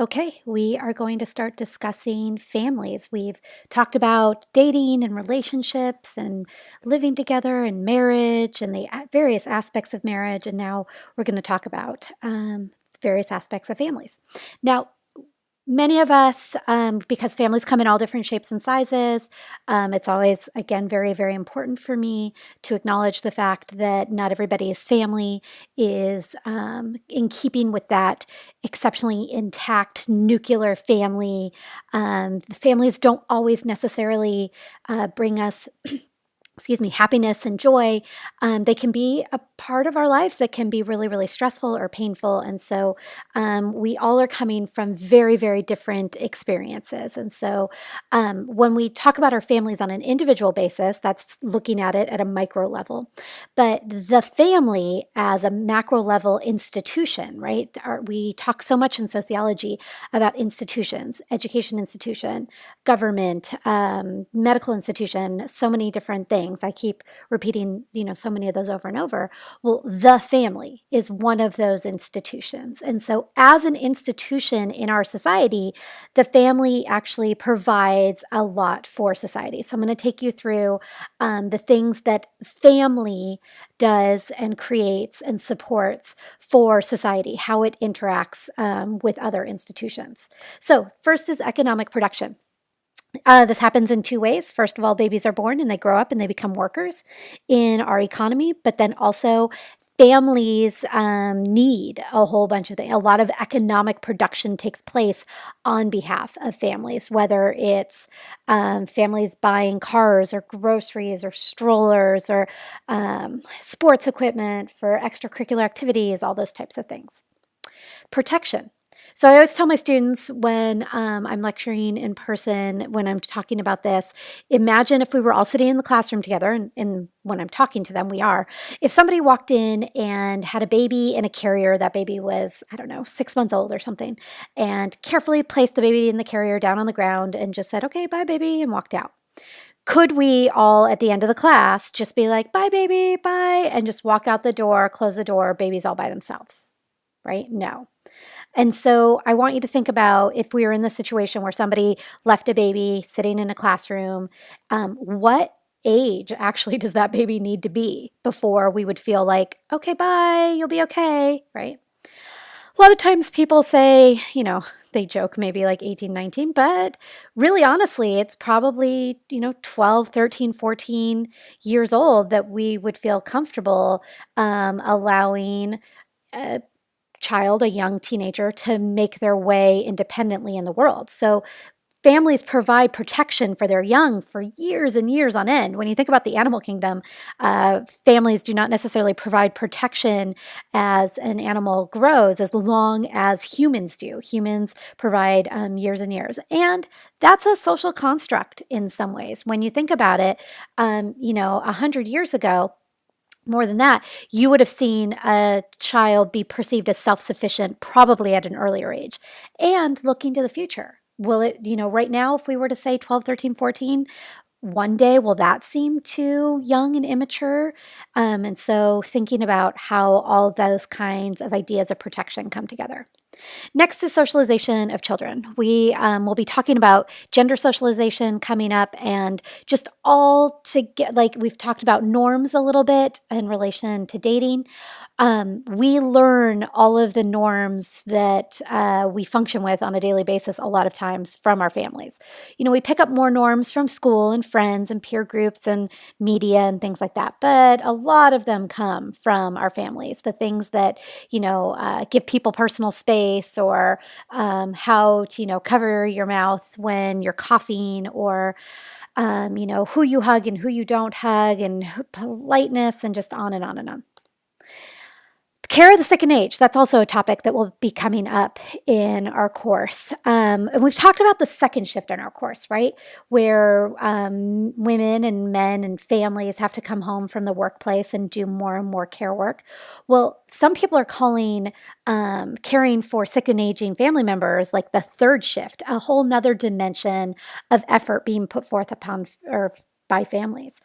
Okay, we are going to start discussing families. We've talked about dating and relationships and living together and marriage and the various aspects of marriage. And now we're going to talk about various aspects of families. Now, many of us, because families come in all different shapes and sizes, it's always, again, very, very important for me to acknowledge the fact that not everybody's family is in keeping with that exceptionally intact nuclear family. The families don't always necessarily bring us happiness and joy. They can be a part of our lives that can be really, really stressful or painful. And so we all are coming from very, very different experiences. And so when we talk about our families on an individual basis, that's looking at it at a micro level. But the family as a macro level institution, right? We talk so much in sociology about institutions, education institution, government, medical institution, so many different things. I keep repeating, so many of those over and over. Well, the family is one of those institutions. And so as an institution in our society, the family actually provides a lot for society. So I'm going to take you through the things that family does and creates and supports for society, how it interacts with other institutions. So first is economic production. This happens in two ways. First of all, babies are born and they grow up and they become workers in our economy, but then also families need a whole bunch of things. A lot of economic production takes place on behalf of families, whether it's families buying cars or groceries or strollers or sports equipment for extracurricular activities, all those types of things. Protection. So I always tell my students when I'm lecturing in person, when I'm talking about this, imagine if we were all sitting in the classroom together, and when I'm talking to them, we are. If somebody walked in and had a baby in a carrier, that baby was, I don't know, 6 months old or something, and carefully placed the baby in the carrier down on the ground and just said, okay, bye, baby, and walked out. Could we all at the end of the class just be like, bye, baby, bye, and just walk out the door, close the door, baby's all by themselves, right? No. And so I want you to think about if we were in the situation where somebody left a baby sitting in a classroom, what age actually does that baby need to be before we would feel like, okay, bye, you'll be okay, right? A lot of times people say, they joke maybe like 18, 19, but really honestly, it's probably, 12, 13, 14 years old that we would feel comfortable allowing child, a young teenager, to make their way independently in the world. So families provide protection for their young for years and years on end. When you think about the animal kingdom, families do not necessarily provide protection as an animal grows as long as humans do. Humans provide years and years. And that's a social construct in some ways. When you think about it, 100 years ago, more than that, you would have seen a child be perceived as self-sufficient probably at an earlier age. And looking to the future, will it, right now, if we were to say 12, 13, 14, one day, will that seem too young and immature? And so thinking about how all those kinds of ideas of protection come together. Next is socialization of children. We will be talking about gender socialization coming up and just all to get, like we've talked about norms a little bit in relation to dating. We learn all of the norms that we function with on a daily basis a lot of times from our families. We pick up more norms from school and friends and peer groups and media and things like that, but a lot of them come from our families. The things that, give people personal space or how to, cover your mouth when you're coughing or, who you hug and who you don't hug and politeness and just on and on and on. Care of the sick and aged, that's also a topic that will be coming up in our course. And we've talked about the second shift in our course, right? Where women and men and families have to come home from the workplace and do more and more care work. Well, some people are calling caring for sick and aging family members like the third shift, a whole nother dimension of effort being put forth upon or by families.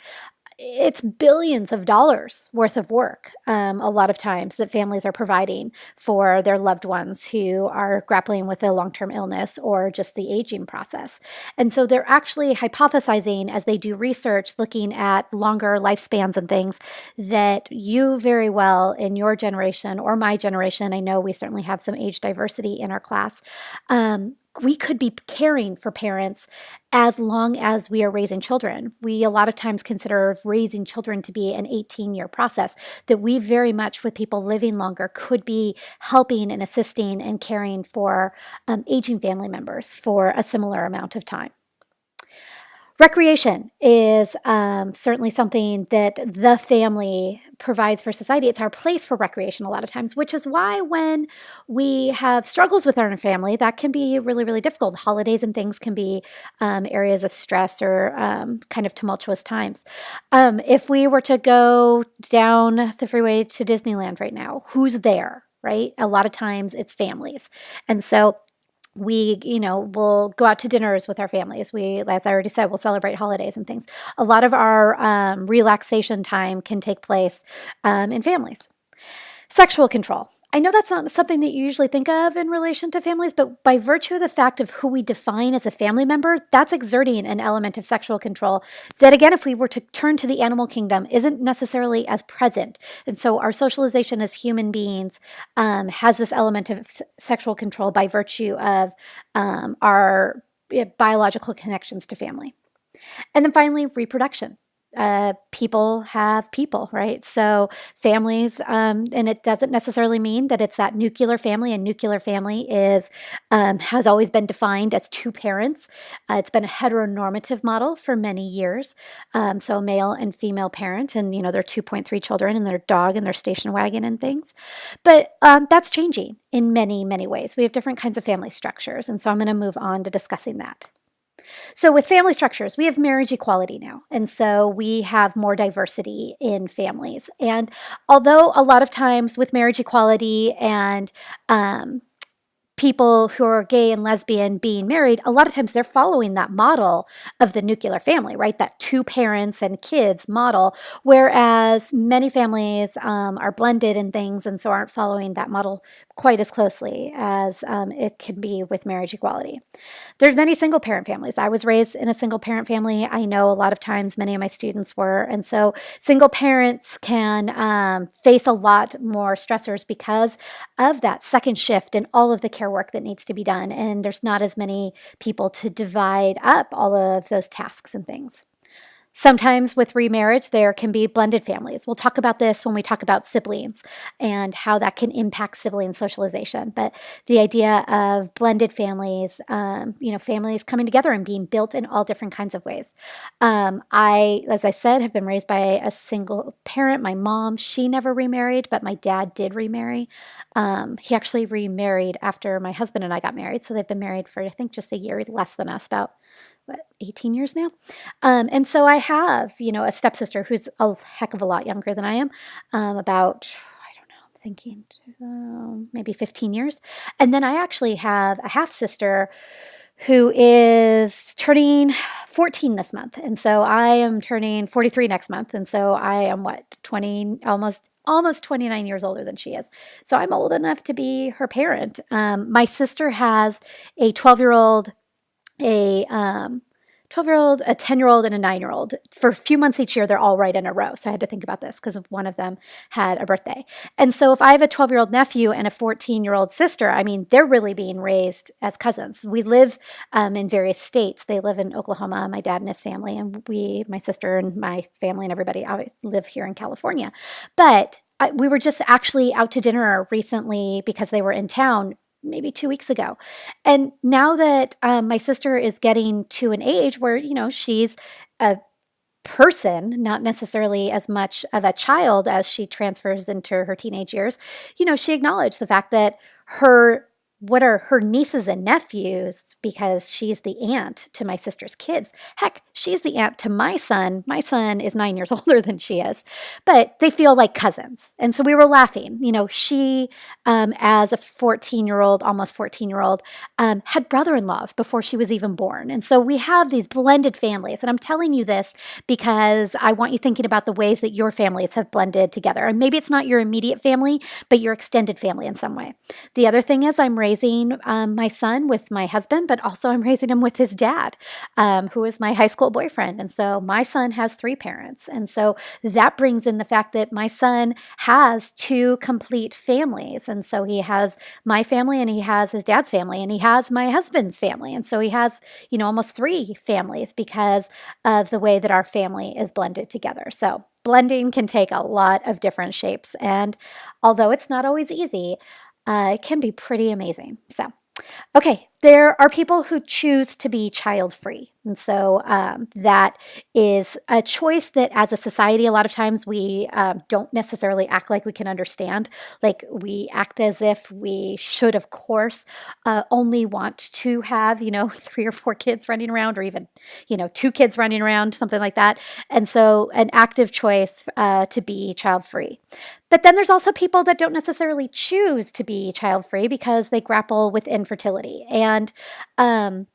it's billions of dollars worth of work, a lot of times, that families are providing for their loved ones who are grappling with a long-term illness or just the aging process. And so they're actually hypothesizing, as they do research looking at longer lifespans and things, that you very well in your generation or my generation, I know we certainly have some age diversity in our class, we could be caring for parents as long as we are raising children. We a lot of times consider raising children to be an 18-year process, that we very much, with people living longer, could be helping and assisting and caring for aging family members for a similar amount of time. Recreation is certainly something that the family provides for society. It's our place for recreation a lot of times, which is why when we have struggles with our family, that can be really, really difficult. Holidays and things can be areas of stress or kind of tumultuous times. If we were to go down the freeway to Disneyland right now, who's there, right? A lot of times it's families. And so we'll go out to dinners with our families. As I already said, we'll celebrate holidays and things. A lot of our relaxation time can take place in families. Sexual control. I know that's not something that you usually think of in relation to families, but by virtue of the fact of who we define as a family member, that's exerting an element of sexual control that, again, if we were to turn to the animal kingdom, isn't necessarily as present. And so our socialization as human beings has this element of sexual control by virtue of our biological connections to family. And then finally, reproduction. People have people, right? So families, and it doesn't necessarily mean that it's that nuclear family. A nuclear family has always been defined as two parents. It's been a heteronormative model for many years. So a male and female parent, and their 2.3 children, and their dog, and their station wagon, and things. But that's changing in many, many ways. We have different kinds of family structures, and so I'm going to move on to discussing that. So, with family structures, we have marriage equality now. And so we have more diversity in families. And although a lot of times with marriage equality and people who are gay and lesbian being married, a lot of times they're following that model of the nuclear family, right? That two parents and kids model, whereas many families are blended in things and so aren't following that model quite as closely as it can be with marriage equality. There's many single parent families. I was raised in a single parent family. I know a lot of times many of my students were. And so single parents can face a lot more stressors because of that second shift and all of the care work that needs to be done. And there's not as many people to divide up all of those tasks and things. Sometimes with remarriage, there can be blended families. We'll talk about this when we talk about siblings and how that can impact sibling socialization. But the idea of blended families, families coming together and being built in all different kinds of ways. As I said, have been raised by a single parent. My mom, she never remarried, but my dad did remarry. He actually remarried after my husband and I got married. So they've been married for, I think, just a year less than us, about 18 years now. And so I have, a stepsister who's a heck of a lot younger than I am, about, I don't know, I'm thinking maybe 15 years. And then I actually have a half sister who is turning 14 this month. And so I am turning 43 next month. And so I am 20, almost 29 years older than she is. So I'm old enough to be her parent. My sister has a 12-year-old, a 12-year-old, a 10-year-old, and a 9-year-old. For a few months each year, they're all right in a row. So I had to think about this because one of them had a birthday. And so if I have a 12-year-old nephew and a 14-year-old sister, I mean, they're really being raised as cousins. We live in various states. They live in Oklahoma, my dad and his family, and my sister and my family and everybody live here in California. But we were just actually out to dinner recently because they were in town maybe 2 weeks ago. And now that my sister is getting to an age where, she's a person, not necessarily as much of a child as she transfers into her teenage years, she acknowledged the fact that her what are her nieces and nephews, because she's the aunt to my sister's kids. Heck, she's the aunt to my son. My son is 9 years older than she is, but they feel like cousins. And so we were laughing. She, as a 14-year-old, almost 14-year-old, had brother in laws before she was even born. And so we have these blended families. And I'm telling you this because I want you thinking about the ways that your families have blended together. And maybe it's not your immediate family, but your extended family in some way. The other thing is, I'm raising my son with my husband, but also I'm raising him with his dad, who is my high school boyfriend. And so my son has three parents. And so that brings in the fact that my son has two complete families. And so he has my family and he has his dad's family and he has my husband's family. And so he has, almost three families because of the way that our family is blended together. So blending can take a lot of different shapes. And although it's not always easy, it can be pretty amazing. So, okay, there are people who choose to be child free. And so that is a choice that as a society, a lot of times we don't necessarily act like we can understand. Like we act as if we should, of course, only want to have, three or four kids running around, or even, two kids running around, something like that. And so an active choice to be child free. But then there's also people that don't necessarily choose to be child free because they grapple with infertility. And um,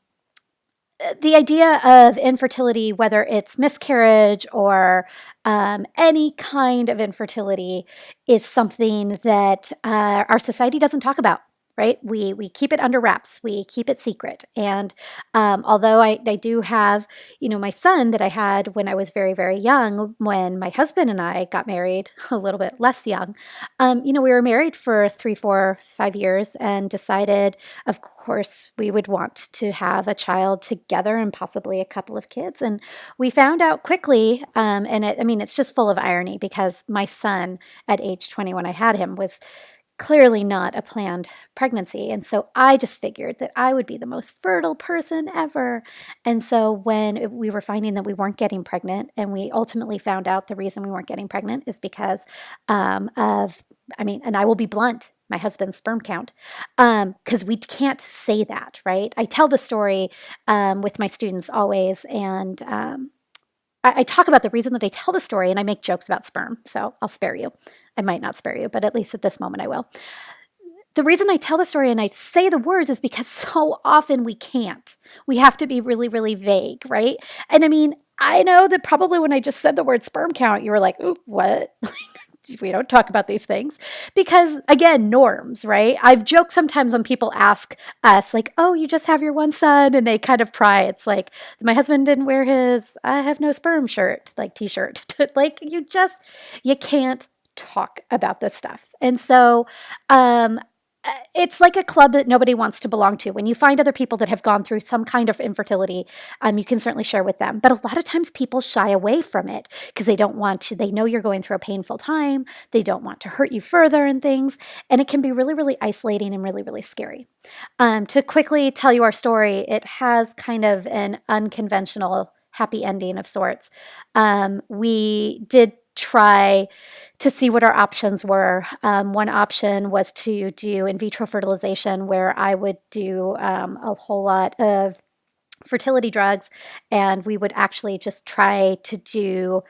the idea of infertility, whether it's miscarriage or any kind of infertility, is something that our society doesn't talk about. Right? We keep it under wraps. We keep it secret. And although I do have, my son that I had when I was very, very young, when my husband and I got married, a little bit less young, we were married for 3, 4, 5 years and decided, of course, we would want to have a child together and possibly a couple of kids. And we found out quickly, it's just full of irony because my son at age 20, when I had him, was clearly not a planned pregnancy. And so I just figured that I would be the most fertile person ever. And so when we were finding that we weren't getting pregnant, and we ultimately found out the reason we weren't getting pregnant is because and I will be blunt, my husband's sperm count, because we can't say that, right? I tell the story with my students always, and I talk about the reason that I tell the story, and I make jokes about sperm. So I'll spare you. I might not spare you, but at least at this moment I will. The reason I tell the story and I say the words is because so often we can't. We have to be really, really vague, right? And I know that probably when I just said the word sperm count, you were like, ooh, what? We don't talk about these things because, again, norms, right? I've joked sometimes when people ask us, like, oh, you just have your one son, and they kind of pry. It's like, my husband didn't wear his I have no sperm shirt, like t-shirt. Like, you can't talk about this stuff. And so, it's like a club that nobody wants to belong to. When you find other people that have gone through some kind of infertility, you can certainly share with them. But a lot of times people shy away from it because they don't want to, they know you're going through a painful time. They don't want to hurt you further and things. And it can be really, really isolating and really, really scary. To quickly tell you our story, it has kind of an unconventional happy ending of sorts. We did try to see what our options were. One option was to do in vitro fertilization, where I would do a whole lot of fertility drugs, and we would actually just try to do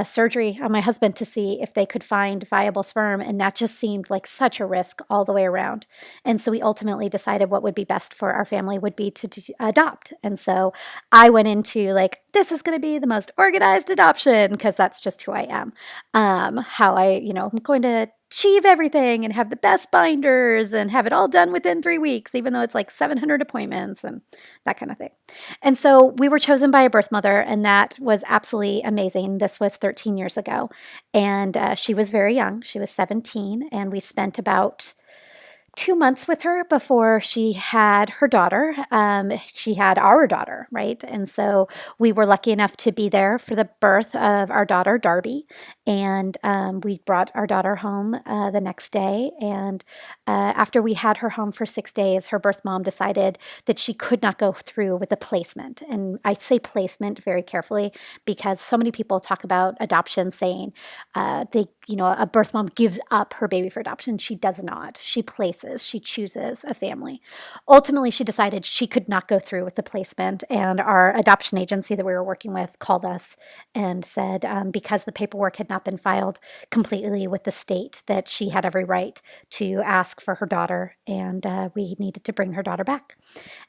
surgery on my husband to see if they could find viable sperm, and that just seemed like such a risk all the way around. And so we ultimately decided what would be best for our family would be to adopt. And so I went into like, this is going to be the most organized adoption because that's just who I am. How I'm going to achieve everything and have the best binders and have it all done within 3 weeks, even though it's like 700 appointments and that kind of thing. And so we were chosen by a birth mother, and that was absolutely amazing. This was 13 years ago, and she was very young. She was 17, and we spent about 2 months with her before she had her daughter. She had our daughter, right? And so we were lucky enough to be there for the birth of our daughter, Darby. And we brought our daughter home the next day. And after we had her home for 6 days, her birth mom decided that she could not go through with the placement. And I say placement very carefully because so many people talk about adoption saying a birth mom gives up her baby for adoption. She does not. She places choices. She chooses a family. Ultimately, she decided she could not go through with the placement, and our adoption agency that we were working with called us and said, because the paperwork had not been filed completely with the state, that she had every right to ask for her daughter, and we needed to bring her daughter back.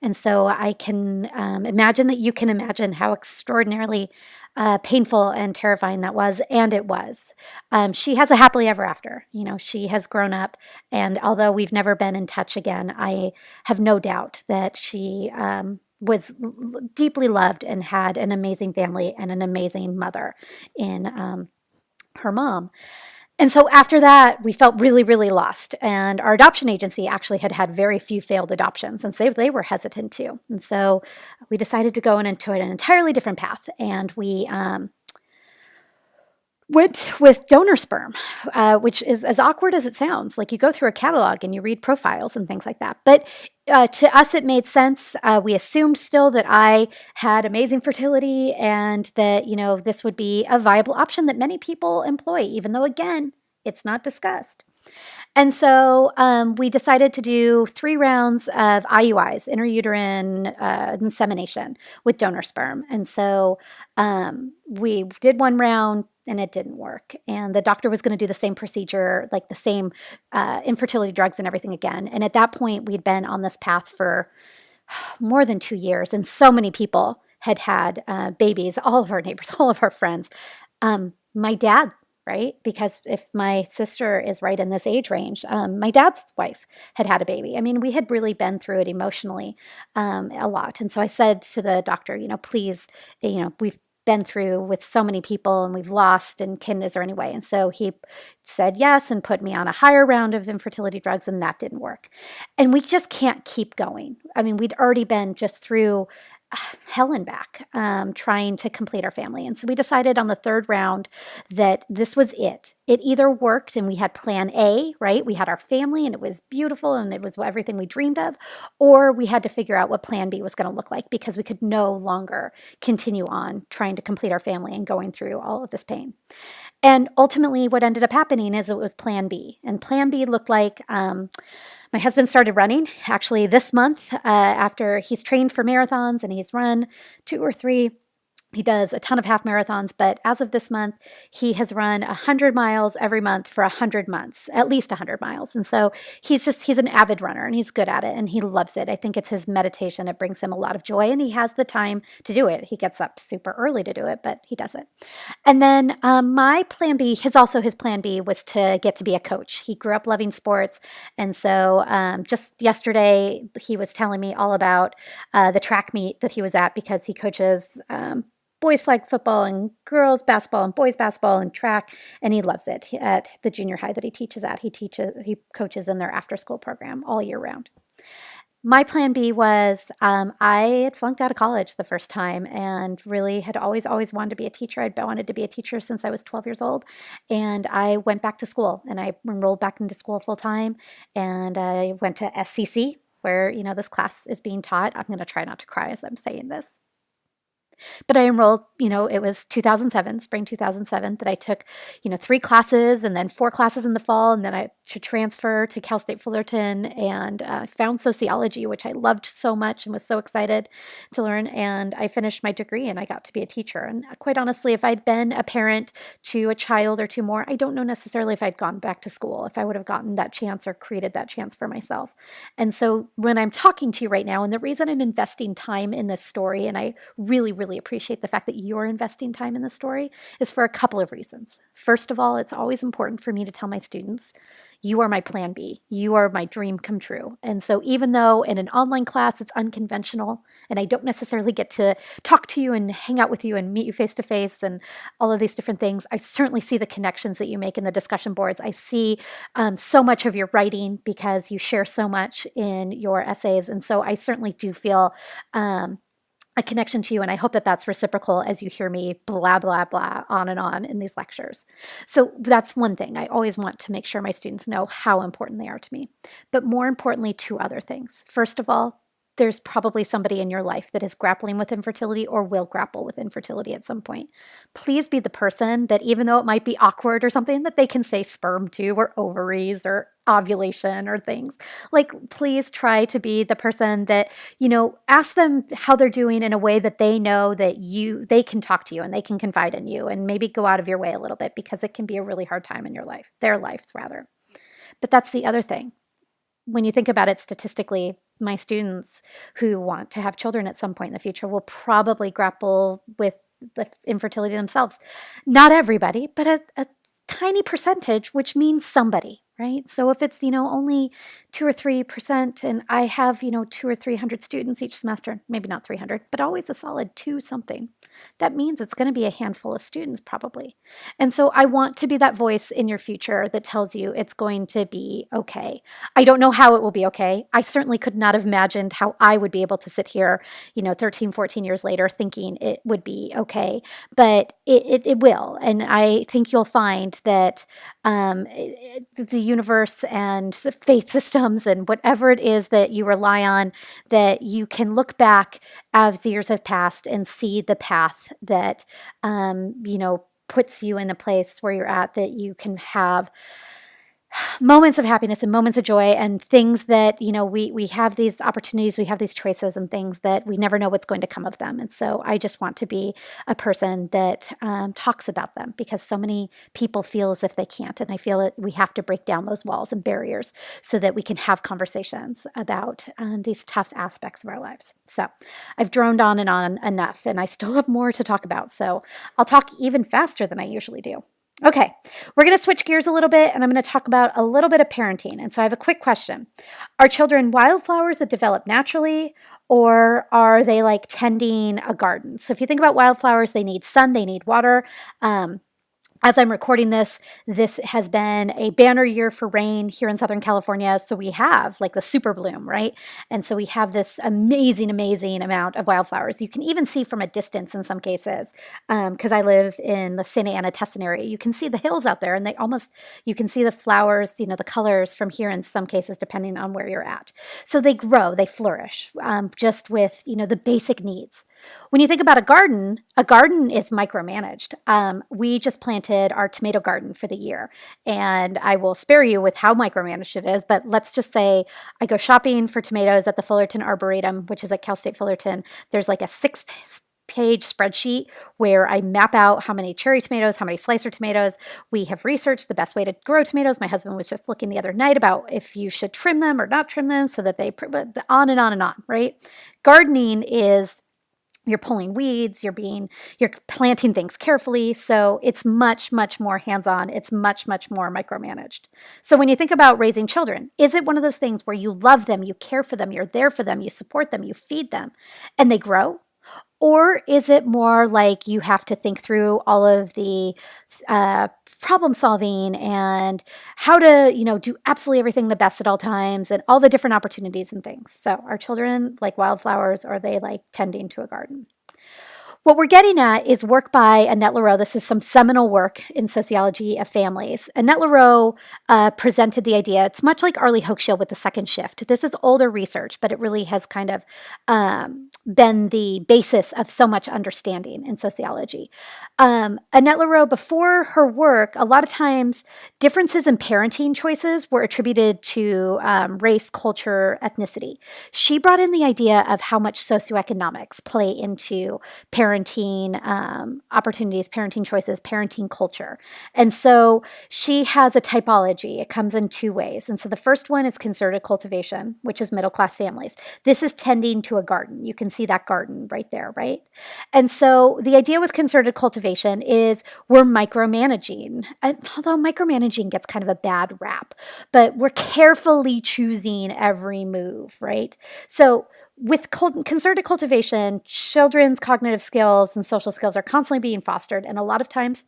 And so I can imagine that you can imagine how extraordinarily painful and terrifying that was, and it was. She has a happily ever after. You know, she has grown up, and although we've never been in touch again, I have no doubt that she was deeply loved and had an amazing family and an amazing mother in her mom. And so after that, we felt really, really lost. And our adoption agency actually had had very few failed adoptions, and so they were hesitant too. And so we decided to go into an entirely different path. And we went with donor sperm, which is as awkward as it sounds. Like you go through a catalog and you read profiles and things like that. But to us, it made sense. We assumed still that I had amazing fertility and that, you know, this would be a viable option that many people employ, even though, again, it's not discussed. And so we decided to do 3 rounds of IUIs, intrauterine insemination with donor sperm. And so we did 1 round and it didn't work. And the doctor was going to do the same procedure, like the same infertility drugs and everything again. And at that point, we'd been on this path for more than 2 years. And so many people had had babies, all of our neighbors, all of our friends. My dad, right? Because if my sister is right in this age range, my dad's wife had had a baby. I mean, we had really been through it emotionally a lot. And so I said to the doctor, you know, please, you know, we've been through with so many people and we've lost, and is there any way? And so he said yes and put me on a higher round of infertility drugs, and that didn't work. And we just can't keep going. I mean, we'd already been just through hell and back trying to complete our family. And so we decided on the 3rd round that this was it. It either worked and we had plan A, right? We had our family and it was beautiful and it was everything we dreamed of, or we had to figure out what plan B was going to look like because we could no longer continue on trying to complete our family and going through all of this pain. And ultimately, what ended up happening is it was plan B. And plan B looked like my husband started running actually this month after he's trained for marathons and he's run 2 or 3. He does a ton of half marathons, but as of this month, he has run 100 miles every month for 100 months, at least 100 miles. And so he's an avid runner and he's good at it and he loves it. I think it's his meditation. It brings him a lot of joy and he has the time to do it. He gets up super early to do it, but he does it. And then my plan B, his plan B was to get to be a coach. He grew up loving sports. And so just yesterday, he was telling me all about the track meet that he was at because he coaches boys flag football and girls basketball and boys basketball and track, and he loves it. At the junior high that he teaches at, he coaches in their after school program all year round. My plan B was I had flunked out of college the first time and really had always wanted to be a teacher. I'd wanted to be a teacher since I was 12 years old. And I went back to school and I enrolled back into school full time. And I went to SCC where, you know, this class is being taught. I'm going to try not to cry as I'm saying this. But I enrolled, you know, it was 2007, spring 2007, that I took, you know, 3 classes and then 4 classes in the fall. And then I to transfer to Cal State Fullerton and found sociology, which I loved so much and was so excited to learn. And I finished my degree and I got to be a teacher. And quite honestly, if I'd been a parent to a child or 2 more, I don't know necessarily if I'd gone back to school, if I would have gotten that chance or created that chance for myself. And so when I'm talking to you right now, and the reason I'm investing time in this story, and I really, really appreciate the fact that you're investing time in this story, is for a couple of reasons. First of all, it's always important for me to tell my students, you are my plan B. You are my dream come true. And so even though in an online class it's unconventional and I don't necessarily get to talk to you and hang out with you and meet you face to face and all of these different things, I certainly see the connections that you make in the discussion boards. I see so much of your writing because you share so much in your essays. And so I certainly do feel a connection to you. And I hope that that's reciprocal as you hear me blah, blah, blah, on and on in these lectures. So that's one thing. I always want to make sure my students know how important they are to me. But more importantly, 2 other things. First of all, there's probably somebody in your life that is grappling with infertility or will grapple with infertility at some point. Please be the person that, even though it might be awkward or something, that they can say sperm to, or ovaries, or ovulation, or things. Like, please try to be the person that, ask them how they're doing in a way that they know that they can talk to you and they can confide in you, and maybe go out of your way a little bit, because it can be a really hard time in your life, their lives rather. But that's the other thing. When you think about it statistically, my students who want to have children at some point in the future will probably grapple with the infertility themselves. Not everybody, but a tiny percentage, which means somebody, right? So if it's, only 2 or 3%, and I have, 200 or 300 students each semester, maybe not 300, but always a solid two something, that means it's going to be a handful of students probably. And so I want to be that voice in your future that tells you it's going to be okay. I don't know how it will be okay. I certainly could not have imagined how I would be able to sit here, 13, 14 years later thinking it would be okay, but it will. And I think you'll find that the universe and faith systems and whatever it is that you rely on, that you can look back as the years have passed and see the path that, puts you in a place where you're at, that you can have moments of happiness and moments of joy, and things that, we have these opportunities, we have these choices, and things that we never know what's going to come of them. And so I just want to be a person that talks about them, because so many people feel as if they can't. And I feel that we have to break down those walls and barriers so that we can have conversations about these tough aspects of our lives. So I've droned on and on enough, and I still have more to talk about. So I'll talk even faster than I usually do. Okay, we're going to switch gears a little bit, and I'm going to talk about a little bit of parenting. And so I have a quick question. Are children wildflowers that develop naturally, or are they like tending a garden? So if you think about wildflowers, they need sun, they need water. As I'm recording this has been a banner year for rain here in Southern California. So we have like the super bloom, right? And so we have this amazing, amazing amount of wildflowers. You can even see from a distance in some cases, because I live in the Santa Ana, Tustin area. You can see the hills out there, and you can see the flowers, the colors from here in some cases, depending on where you're at. So they grow, they flourish, just with, the basic needs. When you think about a garden is micromanaged. We just planted our tomato garden for the year, and I will spare you with how micromanaged it is, but let's just say I go shopping for tomatoes at the Fullerton Arboretum, which is at Cal State Fullerton. There's like a 6-page spreadsheet where I map out how many cherry tomatoes, how many slicer tomatoes. We have researched the best way to grow tomatoes. My husband was just looking the other night about if you should trim them or not trim them, so that on and on and on, right? Gardening is, you're pulling weeds, you're planting things carefully. So it's much, much more hands-on. It's much, much more micromanaged. So when you think about raising children, is it one of those things where you love them, you care for them, you're there for them, you support them, you feed them, and they grow? Or is it more like you have to think through all of the problem solving and how to, do absolutely everything the best at all times, and all the different opportunities and things? So are children like wildflowers, or are they like tending to a garden? What we're getting at is work by Annette Lareau. This is some seminal work in sociology of families. Annette Lareau presented the idea. It's much like Arlie Hochschild with the second shift. This is older research, but it really has kind of been the basis of so much understanding in sociology. Annette Lareau, before her work, a lot of times differences in parenting choices were attributed to race, culture, ethnicity. She brought in the idea of how much socioeconomics play into parenting opportunities, parenting choices, parenting culture. And so she has a typology. It comes in two ways. And so the first one is concerted cultivation, which is middle-class families. This is tending to a garden. You can see that garden right there, right? And so the idea with concerted cultivation is we're micromanaging. Although micromanaging gets kind of a bad rap, but we're carefully choosing every move, right? So with concerted cultivation, children's cognitive skills and social skills are constantly being fostered, and a lot of times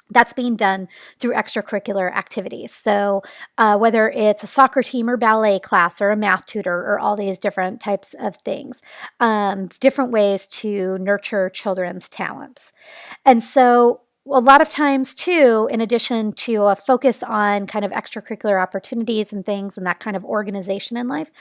that's being done through extracurricular activities. So whether it's a soccer team or ballet class or a math tutor or all these different types of things, different ways to nurture children's talents. And so a lot of times too, in addition to a focus on kind of extracurricular opportunities and things and that kind of organization in life,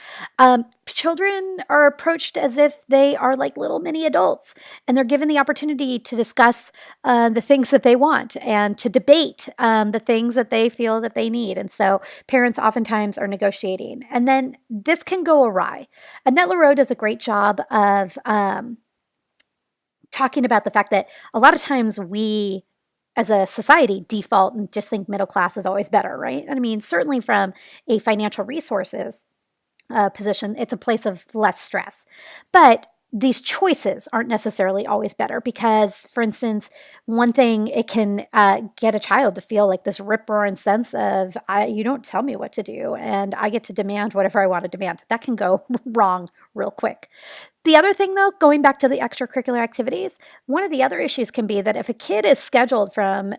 children are approached as if they are like little mini adults, and they're given the opportunity to discuss the things that they want and to debate the things that they feel that they need. And so parents oftentimes are negotiating, and then this can go awry. Annette Lareau does a great job of talking about the fact that a lot of times we as a society default and just think middle class is always better, right? I mean, certainly from a financial resources position, it's a place of less stress. But these choices aren't necessarily always better because, for instance, one thing it can get a child to feel like this rip roaring sense of, you don't tell me what to do and I get to demand whatever I want to demand. That can go wrong real quick. The other thing, though, going back to the extracurricular activities, one of the other issues can be that if a kid is scheduled from,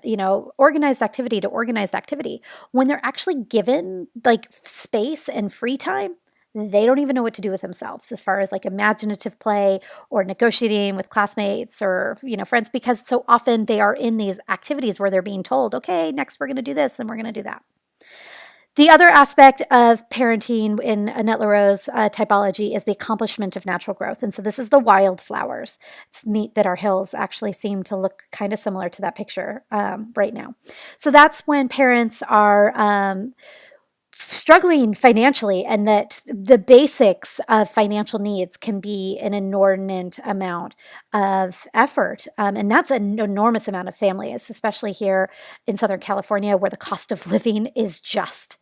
organized activity to organized activity, when they're actually given like space and free time, they don't even know what to do with themselves as far as like imaginative play or negotiating with classmates or, friends, because so often they are in these activities where they're being told, okay, next we're going to do this, then we're going to do that. The other aspect of parenting in Annette Lareau's typology is the accomplishment of natural growth. And so this is the wildflowers. It's neat that our hills actually seem to look kind of similar to that picture right now. So that's when parents are struggling financially, and that the basics of financial needs can be an inordinate amount of effort. And that's an enormous amount of families, especially here in Southern California, where the cost of living is just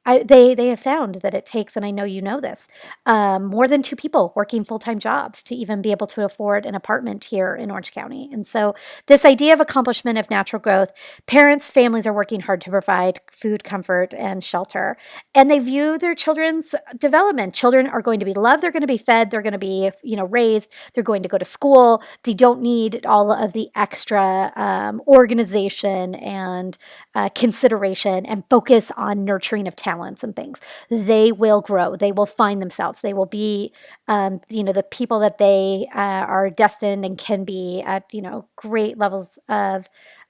they have found that it takes, and I know you know this, more than two people working full-time jobs to even be able to afford an apartment here in Orange County. And so this idea of accomplishment of natural growth, parents, families are working hard to provide food, comfort, and shelter. And they view their children's development. Children are going to be loved, they're going to be fed, they're going to be, raised, they're going to go to school. They don't need all of the extra organization and consideration and focus on nurturing of talents and things. They will grow. They will find themselves. They will be, the people that they are destined and can be at, great levels of,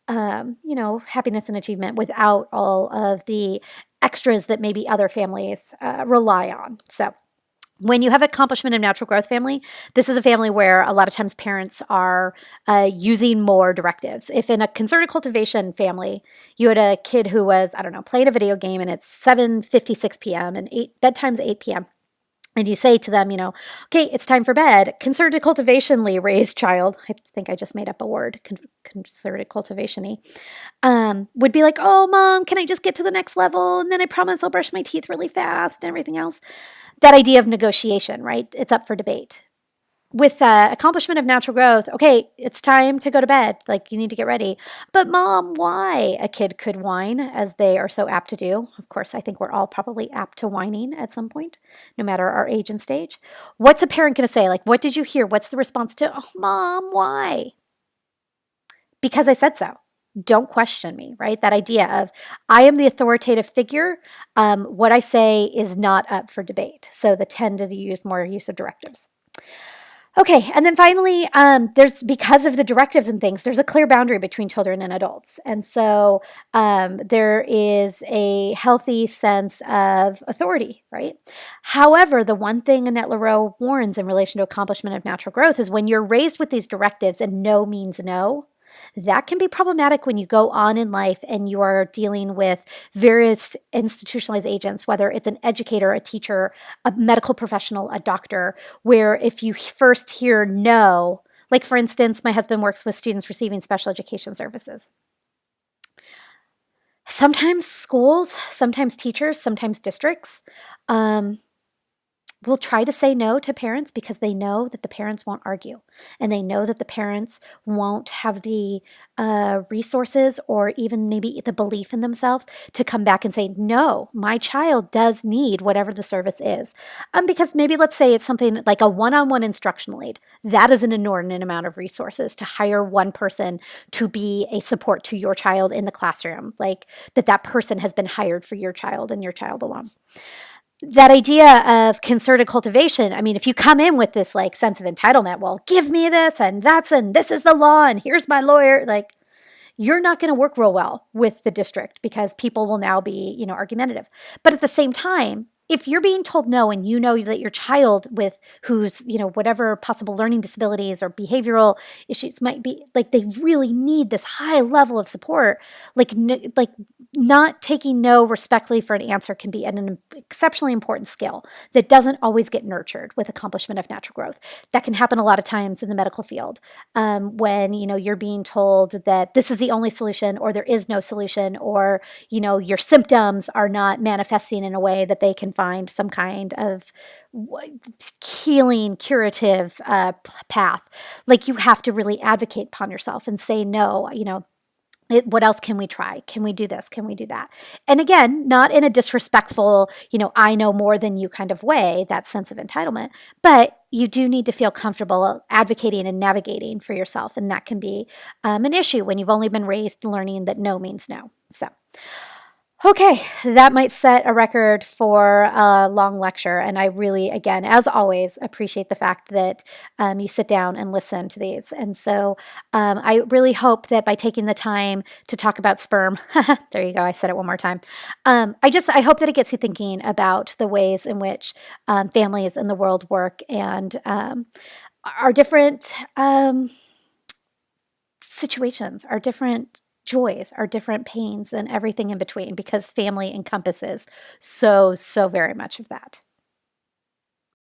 happiness and achievement without all of the extras that maybe other families rely on. So when you have accomplishment of natural growth family, this is a family where a lot of times parents are using more directives. If in a concerted cultivation family, you had a kid who was, I don't know, playing a video game and it's 7:56 p.m. and bedtime's 8 p.m. and you say to them, okay, it's time for bed. Concerted cultivationally raised child, I think I just made up a word, concerted cultivation-y, would be like, oh, mom, can I just get to the next level? And then I promise I'll brush my teeth really fast and everything else. That idea of negotiation, right? It's up for debate. With accomplishment of natural growth, okay, it's time to go to bed. Like, you need to get ready. But mom, why? A kid could whine, as they are so apt to do. Of course, I think we're all probably apt to whining at some point, no matter our age and stage. What's a parent going to say? Like, what did you hear? What's the response to, oh, mom, why? Because I said so. Don't question me, right? That idea of I am the authoritative figure. What I say is not up for debate. So the tend to use more use of directives. Okay, and then finally, there's because of the directives and things, there's a clear boundary between children and adults. And so there is a healthy sense of authority, right? However, the one thing Annette Lareau warns in relation to accomplishment of natural growth is when you're raised with these directives and no means no, that can be problematic when you go on in life and you are dealing with various institutionalized agents, whether it's an educator, a teacher, a medical professional, a doctor, where if you first hear no, like for instance, my husband works with students receiving special education services. Sometimes schools, sometimes teachers, sometimes districts will try to say no to parents because they know that the parents won't argue, and they know that the parents won't have the resources or even maybe the belief in themselves to come back and say, no, my child does need whatever the service is. Because maybe let's say it's something like a one-on-one instructional aid. That is an inordinate amount of resources to hire one person to be a support to your child in the classroom, like that person has been hired for your child and your child alone. that idea of concerted cultivation, I mean, if you come in with this like sense of entitlement, well, give me this and this is the law and here's my lawyer, like you're not going to work real well with the district because people will now be, argumentative. But at the same time, if you're being told no and you know that your child with who's, whatever possible learning disabilities or behavioral issues might be, like they really need this high level of support, like not taking no respectfully for an answer can be an exceptionally important skill that doesn't always get nurtured with accomplishment of natural growth. That can happen a lot of times in the medical field when you're being told that this is the only solution or there is no solution or your symptoms are not manifesting in a way that they can find some kind of healing curative path. Like you have to really advocate upon yourself and say no, what else can we try? Can we do this? Can we do that? And again, not in a disrespectful, I know more than you kind of way, that sense of entitlement, but you do need to feel comfortable advocating and navigating for yourself. And that can be an issue when you've only been raised learning that no means no. So, okay, that might set a record for a long lecture. And I really, again, as always, appreciate the fact that you sit down and listen to these. And so I really hope that by taking the time to talk about sperm, there you go, I said it one more time. I hope that it gets you thinking about the ways in which families in the world work and our different situations, our different joys, our different pains, and everything in between, because family encompasses so, so very much of that.